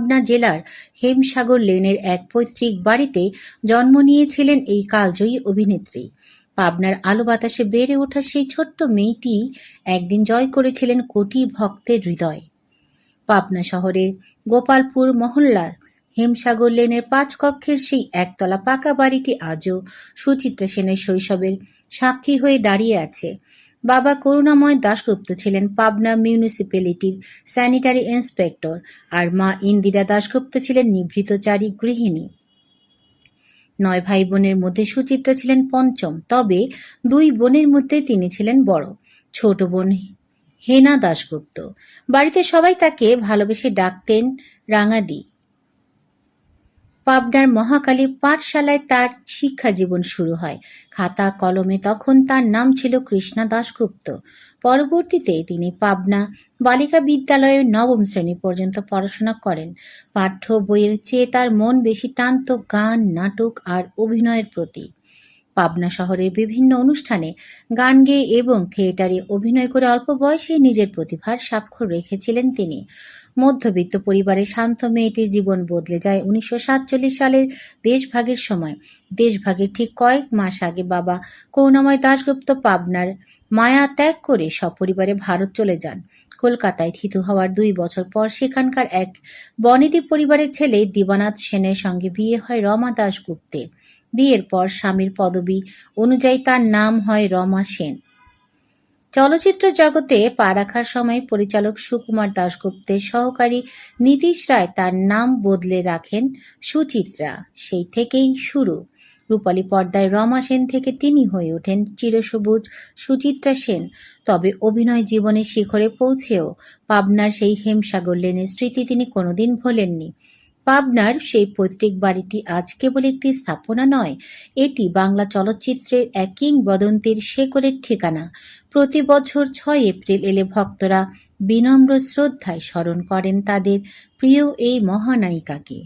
পাবনা জেলার হেমসাগর লেনের এক পৈতৃক বাড়িতে জন্ম নিয়েছিলেন এই কালজয়ী অভিনেত্রী। পাবনার আলো বাতাসে বেড়ে ওঠা সেই ছোট্ট মেয়েটি একদিন জয় করেছিলেন কোটি ভক্তের হৃদয়। পাবনা শহরের গোপালপুর মহল্লার হেমসাগর লেনের ৫ কক্ষের সেই একতলা পাকা বাড়িটি আজও সুচিত্রা সেনের শৈশবের সাক্ষী হয়ে দাঁড়িয়ে আছে। বাবা করুণাময় দাশগুপ্ত ছিলেন পাবনা মিউনিসিপ্যালিটির স্যানিটারি ইন্সপেক্টর, আর মা ইন্দিরা দাশগুপ্ত ছিলেন নিভৃতচারী গৃহিণী। ৯ ভাই বোনের মধ্যে সুচিত্রা ছিলেন পঞ্চম, তবে ২ বোনের মধ্যে তিনি ছিলেন বড়। ছোট বোন হেনা দাশগুপ্ত। বাড়িতে সবাই তাকে ভালোবেসে ডাকতেন রাঙাদি। পাবনার মহাকালী পাঠশালায় তার শিক্ষা জীবন শুরু হয়। খাতা কলমে তখন তার নাম ছিল কৃষ্ণা দাশগুপ্ত। পরবর্তীতে তিনি পাবনা বালিকা বিদ্যালয়ে ৯ম শ্রেণী পর্যন্ত পড়াশোনা করেন। পাঠ্য বইয়ের চেয়ে তার মন বেশি টানত গান, নাটক আর অভিনয়ের প্রতি। পাবনা শহরের বিভিন্ন অনুষ্ঠানে গান গেয়ে এবং থিয়েটারে অভিনয় করে অল্প বয়সেই নিজের প্রতিভার স্বাক্ষর রেখেছিলেন তিনি। মধ্যবিত্ত পরিবারের শান্ত মেয়েটির জীবন বদলে যায় ১৯৪৭ সালের দেশভাগের সময়। দেশভাগের ঠিক কয়েক মাস আগে বাবা করুণাময় দাশগুপ্ত পাবনার মায়া ত্যাগ করে সপরিবারে ভারত চলে যান। কলকাতায় থিতু হওয়ার ২ বছর পর সেখানকার এক বনেদি পরিবারের ছেলে দিবানাথ সেনের সঙ্গে বিয়ে হয় রমা দাশগুপ্তের। বিয়ের পর স্বামীর পদবি অনুযায়ী তার নাম হয় রমা সেন। চলচ্চিত্র জগতে পা রাখার সময় পরিচালক সুকুমার দাশগুপ্তের সহকারী নীতিশ রায় তার নাম বদলে রাখেন সুচিত্রা। সেই থেকেই শুরু। রূপালী পর্দায় রমা সেন থেকে তিনি হয়ে ওঠেন চিরসবুজ সুচিত্রা সেন। তবে অভিনয় জীবনের শিখরে পৌঁছেও পাবনার সেই হেমসাগর লেনের স্মৃতি তিনি কোনোদিন ভোলেননি। পাবনার সেই পৈতৃক বাড়িটি আজ কেবল একটি স্থাপনা নয়, এটি বাংলা চলচ্চিত্রের এক কিংবদন্তির শেকড়ের ঠিকানা। প্রতি বছর ৬ এপ্রিল এলে ভক্তরা বিনম্র শ্রদ্ধায় স্মরণ করেন তাদের প্রিয় এই মহানায়িকাকে।